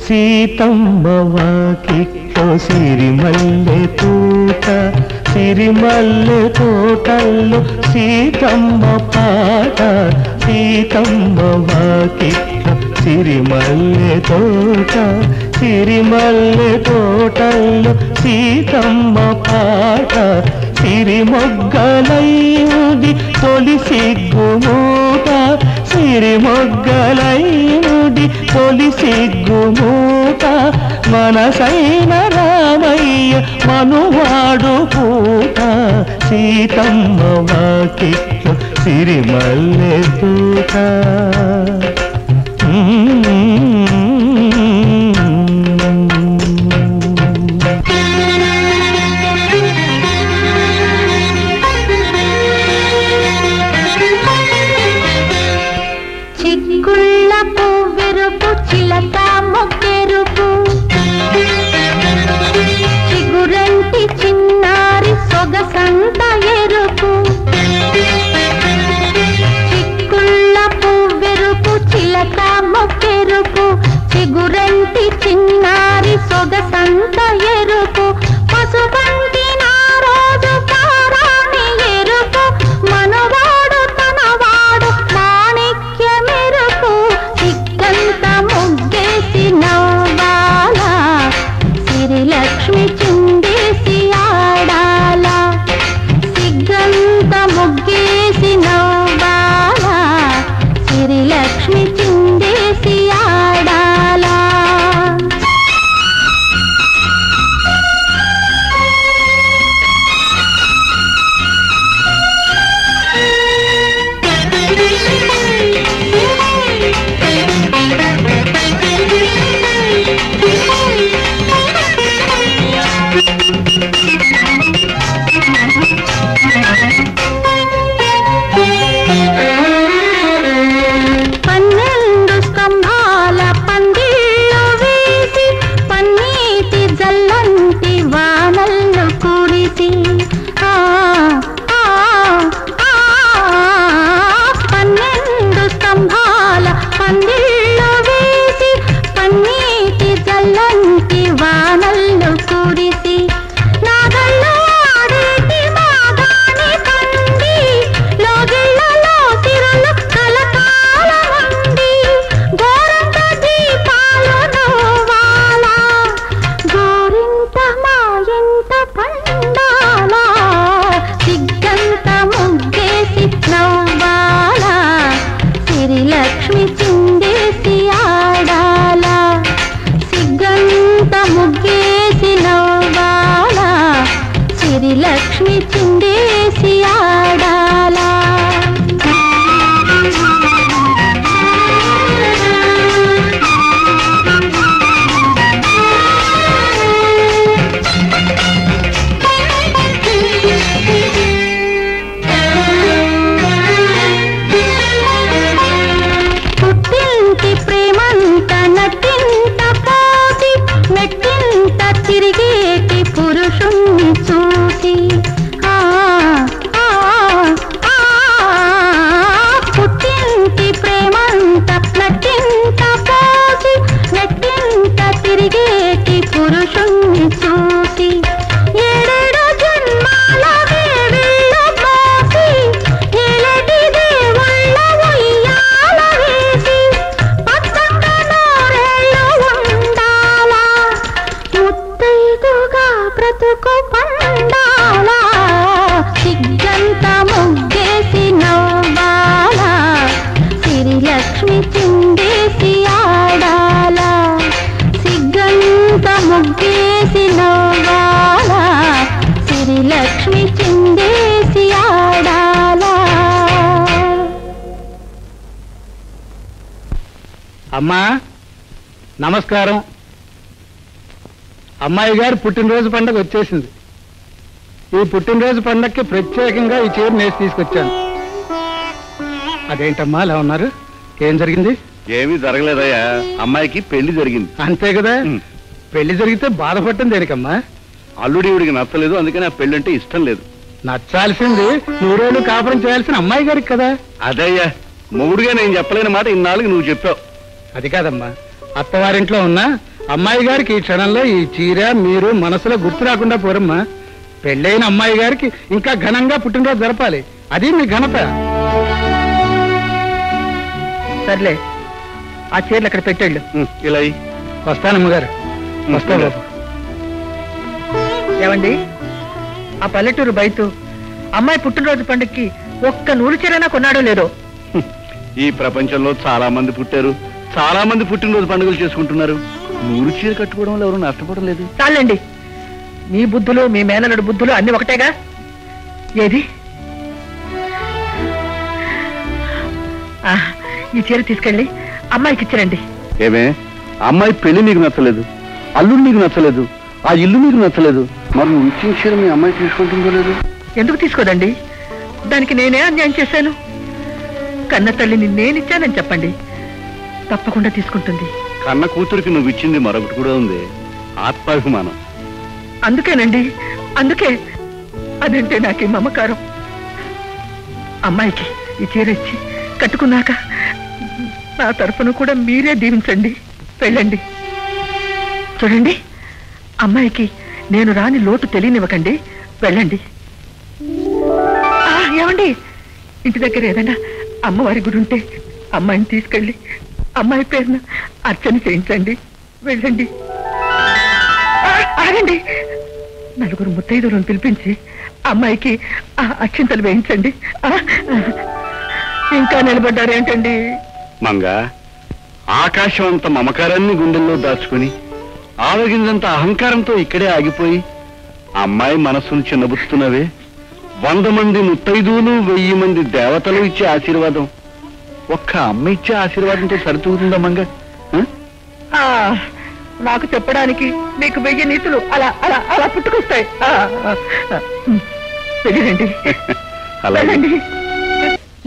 సీతమ్మ వాకిట్లో సిరిమల్లె తోట, సిరిమల్లె తోటల్లో సీతమ్మ పాట. సీతమ్మ వాకిట్లో సిరిమల్లె తోట, సిరిమల్లె తోటల్లో సీతమ్మ పాట. సిరిమొగ్గలైనుడి తొలి సిగ్గుమూట, సిరిమొగ్గలైనుడి తొలి సిగ్గుమూట. మనసైన రామయ్య మనువాడు పూట. సీతమ్మ వాకిట్లో సిరిమల్లె తోట. చిక్కుళ్ళ పువ్వెరుపు చిలక మొక్కెరుపు, చిగురంటి చిన్నారి సొగసంత ఎరుపు. చిక్కుళ్ళ పువ్వెరుపు చిలక మొక్కెరుపు, చిగురంటి చిన్నారి సొగసంత ఎరుపు. పసుబంటి నా రోజు పారాణి ఎరుపు, మనవాడు తనవాడు మాణిక్య మెరుపు. సిగ్గంత ముగ్గేసి నవ్వాల, సిరిలక్ష్మి చిందేసి ఆడాల. సిగ్గంత ముగ్గేసి నవ్వాల, సిరిలక్ష్మి చిందేసి ఆడాల. పన్నెండు స్తంభాల పందిళ్ళు వేసి, పన్నీటి జల్లంటి వానల్లు కురిసి. పన్నెండు స్తంభాల పందిళ్ళు వేసి, పన్నీటి జల్లంటి వానల్లు కురిసి. నాగళ్ళు ఆడేటి మాగాని పండి, లోగిళ్ళలో సిరులు కలకాలముండి. గోరంత దీపాలు నవ్వాల, గోరింట మా ఇంట పండాల. సిగ్గంత ముగ్గేసి నవ్వాల, సిరిలక్ష్మి చిందేసి ఆడాల. సిగ్గంత ముగ్గేసి నవ్వాల, సిరిలక్ష్మి చిందేసి ఆడాల. పుట్టింటి ప్రేమంత నట్టింట పోసి, మెట్టింట తిరిగేటి పురుషుణ్ణి చూసి. పుట్టింటి ప్రేమంత నట్టింట పోసి, మెట్టింట తిరిగేటి పురుషుణ్ణి చూసి. ఏడేడు జన్మాల వేవిళ్ళు మోసి, ఏలటి దేవుళ్ళ ఉయ్యాల వేసి. పచ్చంగా నూరేళ్ళు ఉండాల, ముత్తైదుగా బ్రతుకు పండాల. సిగ్గంత ముగ్గేసి నవ్వాల, సిరిలక్ష్మి చిందేసి ఆడాల. సిగ్గంత ముగ్గేసి నవ్వాల, సిరిలక్ష్మి చిందేసి ఆడాల. అమ్మా నమస్కారం. అమ్మాయి గారు పుట్టినరోజు పండుగ వచ్చేసింది. ఈ పుట్టినరోజు పండుగకి ప్రత్యేకంగా ఈ చీర నేసి తీసుకొచ్చాను. అదేంటమ్మా అలా ఉన్నారు? ఏం జరిగింది? ఏమీ జరగలేదయ్యా, అమ్మాయికి పెళ్లి జరిగింది అంతే కదా. పెళ్లి జరిగితే బాధపడటం దేనికమ్మా? అల్లుడివిడికి నచ్చలేదు, అందుకని ఆ పెళ్ళంటే ఇష్టం లేదు. నచ్చాల్సింది 100 ఏళ్ళు కాపురం చేయాల్సిన అమ్మాయి గారికి కదా. అదయ్యా, మొగుడుగా నేను చెప్పలేని మాట ఇన్నాళ్ళకి నువ్వు చెప్పావు. అది కాదమ్మా, అత్తవారింట్లో ఉన్న అమ్మాయి గారికి ఈ క్షణంలో ఈ చీర మీరు మనసులో గుర్తు రాకుండా పోరమ్మా. పెళ్ళైన అమ్మాయి గారికి ఇంకా ఘనంగా పుట్టినరోజు జరపాలి. అది మీ ఘనత. సర్లే, ఆ చీరలు అక్కడ పెట్టేళ్ళు. ఇలా వస్తానమ్మగారు. వస్తా బాబు. ఏమండి, ఆ పల్లెటూరు బయట అమ్మాయి పుట్టినరోజు పండుగకి ఒక్క నూలు చీరైనా కొన్నాడో లేదో? ఈ ప్రపంచంలో చాలా మంది పుట్టారు, చాలా మంది పుట్టినరోజు పండుగలు చేసుకుంటున్నారు. 100 చీర కట్టుకోవడం వల్ల ఎవరు నష్టపోవడం లేదు. చాలండి, మీ బుద్ధులు మీ మేనలుడు బుద్ధులు అన్ని ఒకటేగా. ఏది ఈ చీర తీసుకెళ్ళి అమ్మాయికి ఇచ్చిరండి. ఏమే, అమ్మాయి పెళ్లి నీకు నచ్చలేదు, అల్లుడు నీకు నచ్చలేదు, ఆ ఇల్లు నీకు నచ్చలేదు, మరి నువ్వు ఇచ్చిన చీర మీ అమ్మాయి తీసుకుంటుందో లేదు? ఎందుకు తీసుకోదండి? దానికి నేనే అన్యాయం చేశాను? కన్న తల్లిని నేనిచ్చానని చెప్పండి, తప్పకుండా తీసుకుంటుంది. కన్న కూతురికి నువ్వు ఇచ్చింది మరొకటి కూడా ఉంది, ఆత్మాభిమానం. అందుకేనండి, అందుకే అదంటే నాకే మమకారం. అమ్మాయికి ఈ చీర ఇచ్చి కట్టుకున్నాక నా తరఫున కూడా మీరే దీవించండి. వెళ్ళండి. చూడండి, అమ్మాయికి నేను రాని లోటు తెలియనివ్వకండి. వెళ్ళండి. ఏమండి, ఇంటి దగ్గర ఏదైనా అమ్మవారి గుడి ఉంటే అమ్మాయిని తీసుకెళ్ళి అమ్మాయి పేరున అర్చన చేయించండి. వెళ్ళండి. ఆగండి, 4 ముత్తైదులను పిలిపించి అమ్మాయికి అక్షింతలు వేయించండి. ఇంకా నిలబడ్డారేంటండి? మంగ, ఆకాశం అంత మమకారాన్ని గుండెల్లో దాచుకుని ఆవగింజంత అహంకారంతో ఇక్కడే ఆగిపోయి అమ్మాయి మనస్సును చిన్నబుచ్చుతున్నవే. 100 మంది ముత్తైదువులు, 1000 మంది దేవతలు ఇచ్చే ఆశీర్వాదం ఒక్క అమ్మ ఇచ్చే ఆశీర్వాదంతో సరితూగుతుందా మంగ? నాకు చెప్పడానికి మీకు 1000 నీతులు అలా అలా అలా పుట్టుకొస్తాయి. వెళ్ళండి. అలాగే.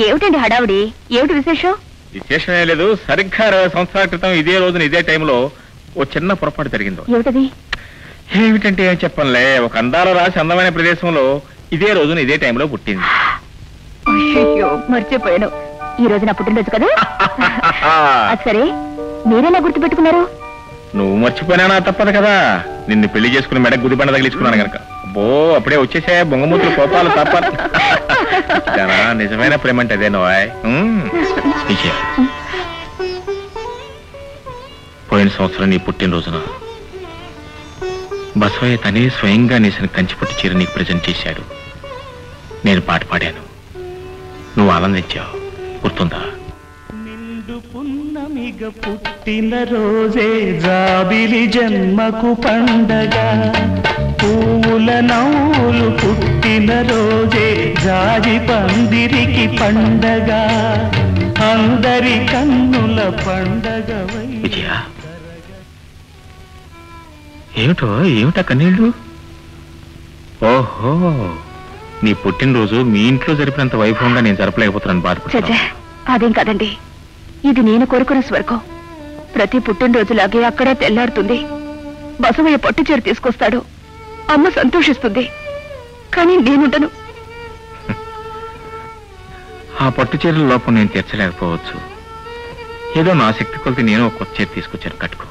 ఏమిటండి హడావుడి? ఏమిటి విశేషం? విశేషమే లేదు. సరిగ్గా 20 సంవత్సరాల క్రితం ఇదే రోజున ఇదే టైంలో ఓ చిన్న పొరపాటు జరిగిందో. ఏమిటది? ఏమిటంటే ఏం చెప్పనులే, ఒక అందాల రాసి అందమైన ప్రదేశంలో ఇదే రోజున ఇదే టైంలో పుట్టింది. అయ్యో, మర్చిపోయాను. ఈ రోజు నా పుట్టినరోజు కదా. అది సరే, మీరెలా గుర్తుపెట్టుకున్నారు? నువ్వు మర్చిపోయినా తప్పదు కదా, నిన్ను పెళ్లి చేసుకుని మెడ గుదిబండ తగిలించుకున్నాను కనుక. అబ్బో, అప్పుడే వచ్చేసా బొంగమూతులు కోపాలు తప్ప. నిజమైన ప్రేమ అంటే అదే నోయ్. పోయిన సంవత్సరం నీ పుట్టినరోజున బసవయ్య తనే స్వయంగా నేసిన కంచిపట్టు చీర నీకు ప్రజెంట్ చేశాడు. నేను పాట పాడాను, నువ్వు ఆనందించావు. గుర్తుందా? నిండు పున్నమిగ పుట్టిన రోజే జాబిలి జన్మకు పండగ, పూల నవ్వులు పుట్టిన రోజే జాజి పందిరికి పండగ, అందరి కన్నుల పండగ. విజయ, ఏమిటా కన్నీళ్ళు? ఓహో, నీ పుట్టినరోజు మీ ఇంట్లో జరిపినంత వైభవంగా నేను జరపలేకపోతున్నాను. బాధపడుతున్నా. అదేం కాదండి, ఇది నేను కోరుకున్న స్వర్గం. ప్రతి పుట్టినరోజులాగే అక్కడే తెల్లారుతుంది. బసవయ్య పట్టు చీర తీసుకొస్తాడు, అమ్మ సంతోషిస్తుంది. కానీ నేనుండను. ఆ పట్టు చీరల లోపం నేను తీర్చలేకపోవచ్చు. ఏదో నా శక్తి కొలితే నేను ఒక కొత్త చీర తీసుకొచ్చాను, కట్టుకో.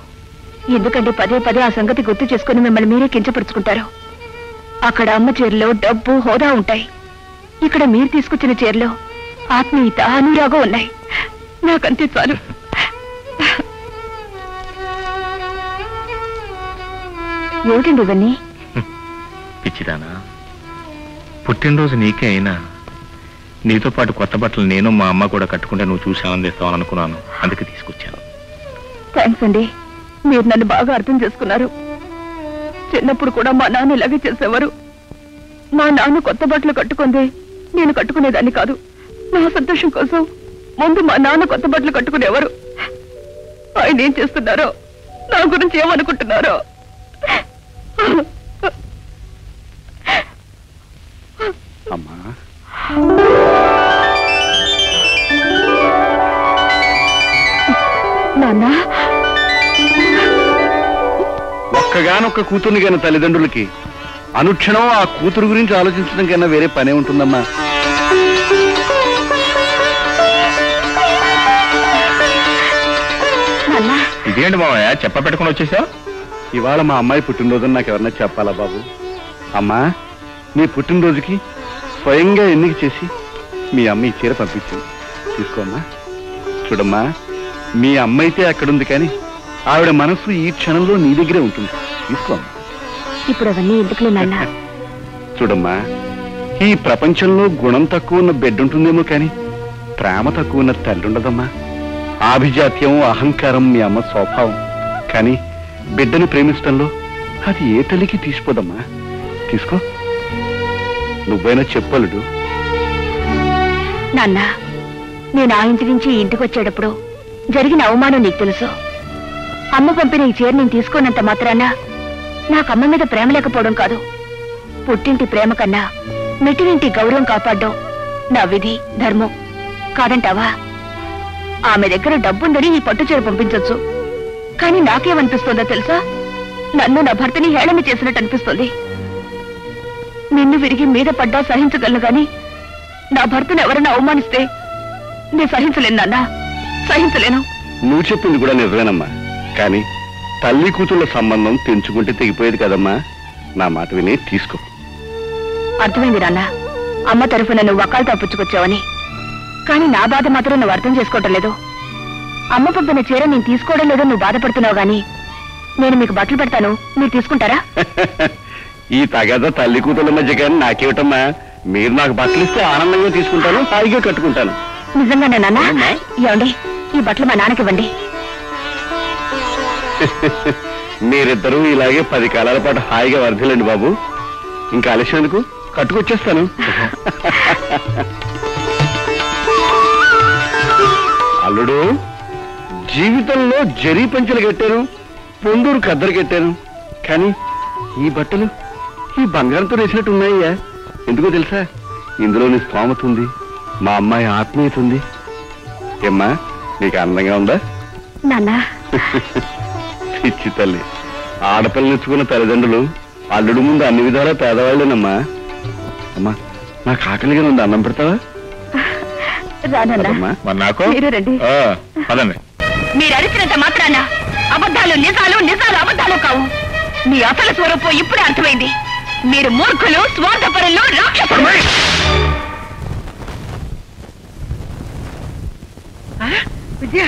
ఎందుకంటే పదే పదే ఆ సంగతి గుర్తు చేసుకుని మిమ్మల్ని మీరే కించపరుచుకుంటారు. అక్కడ అమ్మ చీరలో డబ్బు హోదా ఉంటాయి, ఇక్కడ మీరు తీసుకొచ్చిన చీరలో ఆత్మీయత అనురాగం ఉన్నాయి. నాకంతే చాలు. ఏమిటండి ఇవన్నీ? పిచ్చిదానా, పుట్టినరోజు నీకే అయినా నీతో పాటు కొత్త బట్టలు నేను మా అమ్మ కూడా కట్టుకుంటే నువ్వు చూసి ఆనందిస్తావని అనుకున్నాను, అందుకే తీసుకొచ్చాను. థ్యాంక్స్ అండి, మీరు నన్ను బాగా అర్థం చేసుకున్నారు. చిన్నప్పుడు కూడా మా నాన్న ఇలాగే చేసేవారు. మా నాన్న కొత్త బట్టలు కట్టుకుంది నేను కట్టుకునేదాన్ని కాదు. నా సంతోషం కోసం ముందు మా నాన్న కొత్త బట్టలు కట్టుకునేవారు. ఆయన ఏం చేస్తున్నారో, నా గురించి ఏమనుకుంటున్నారో. అమ్మా, నాన్న, ఒక్క ఒక్కగానొక్క కూతుర్ని కన్నా తల్లిదండ్రులకి అనుక్షణం ఆ కూతురు గురించి ఆలోచించడం కన్నా వేరే పనే ఉంటుందమ్మా. ఇదేంటి మామయ్య చెప్ప పెట్టుకుని వచ్చేసావు? ఇవాళ మా అమ్మాయి పుట్టినరోజుని నాకు ఎవరన్నా చెప్పాలా బాబు? అమ్మా, నీ పుట్టినరోజుకి స్వయంగా ఎన్నిక చేసి మీ అమ్మ ఈ చీర పంపించింది. తీసుకోమ్మా. చూడమ్మా, మీ అమ్మ అయితే అక్కడుంది, కానీ ఆవిడ మనసు ఈ క్షణంలో నీ దగ్గరే ఉంటుంది. తీసుకోమ్మా. ఇప్పుడు అవన్నీ ఎందుకులే నాన్న. చూడమ్మా, ఈ ప్రపంచంలో గుణం తక్కువ ఉన్న బిడ్డ ఉంటుందేమో, కానీ ప్రేమ తక్కువ ఉన్న తల్లి ఉండదమ్మా. ఆభిజాత్యం, అహంకారం మీ అమ్మ స్వభావం, కానీ బిడ్డని ప్రేమించడంలో అది ఏ తల్లికి తీసిపోదమ్మా. తీసుకో. నువ్వైనా చెప్పలుడు. నాన్న, నేను ఆ ఇంటి నుంచి ఈ ఇంటికి వచ్చేటప్పుడు జరిగిన అవమానం నీకు తెలుసు. అమ్మ పంపిన ఈ చీర నేను తీసుకోనంత మాత్రాన నాకు అమ్మ మీద ప్రేమ లేకపోవడం కాదు. పుట్టింటి ప్రేమ కన్నా మెట్టినింటి గౌరవం కాపాడడం నా విధి, ధర్మం. కాదంటావా? ఆమె దగ్గర డబ్బుందని ఈ పట్టు చీర పంపించొచ్చు, కానీ నాకేమనిపిస్తుందో తెలుసా? నన్ను నా భర్తని హేళన చేసినట్టు అనిపిస్తుంది. నిన్ను విరిగి మీద పడ్డా సహించగలను, గాని నా భర్తను ఎవరైనా అవమానిస్తే నేను సహించలేను నాన్న, సహించలేను. నువ్వు చెప్పింది కూడా నిజమేనమ్మా, కానీ తల్లి కూతుళ్ళ సంబంధం తెంచుకుంటే తెగిపోయేది కదమ్మా. నా మాట విని తీసుకో. అర్థమైంది నాన్న, అమ్మ తరఫున నువ్వు వకాలు తప్పుచ్చుకొచ్చావని. కానీ నా బాధ మాత్రం నువ్వు అర్థం చేసుకోవటం లేదు. అమ్మ పంపిన చీర నేను తీసుకోవడం లేదో నువ్వు బాధపడుతున్నావు, గాని నేను మీకు బట్టలు పెడతాను, మీరు తీసుకుంటారా? ఈ తగద తల్లి కూతుళ్ళ మధ్య కానీ నాకేమిటమ్మా. మీరు నాకు బట్టలు ఇస్తే ఆనందంగా తీసుకుంటాను, హాయిగా కట్టుకుంటాను. నిజంగానే నాన్న? ఏమండి, ఈ బట్టలు మా నాన్నకివ్వండి. మీరిద్దరూ ఇలాగే 10 కాలాల పాటు హాయిగా వర్ధిల్లండి బాబు. ఇంకా ఆలస్యం ఎందుకు, కట్టుకొచ్చేస్తాను. అల్లుడు, జీవితంలో జరీ పంచెలు కట్టాను, పొందూరు కద్దరు కట్టాను, కానీ ఈ బట్టలు ఈ బంగారంతో వేసినట్టు ఉన్నాయ్యా. ఎందుకో తెలుసా? ఇందులోని స్తోమత ఉంది, మా అమ్మాయి ఆత్మీయత ఉంది. ఏమ్మా, నీకు అందంగా ఉందా? నాన్న, పిచ్చి తల్లి, ఆడపిల్లనిచ్చుకున్న తల్లిదండ్రులు అల్లుడు ముందు అన్ని విధాలా పేదవాళ్ళేనమ్మా. అమ్మా, నాకు ఆకలిగా ఉంది, అన్నం పెడతావా? రానన్నా, మరి నాకు మీరు రండి. పదండి. మీరు అరిచినంత మాత్రాన అబద్ధాలు నిజాలు, నిజాలు అబద్ధాలు కావు. మీ అసలు స్వరూపం ఇప్పుడే అర్థమైంది. మీరు మూర్ఖులు, స్వార్థపరులు, రాక్షసులు. విద్య,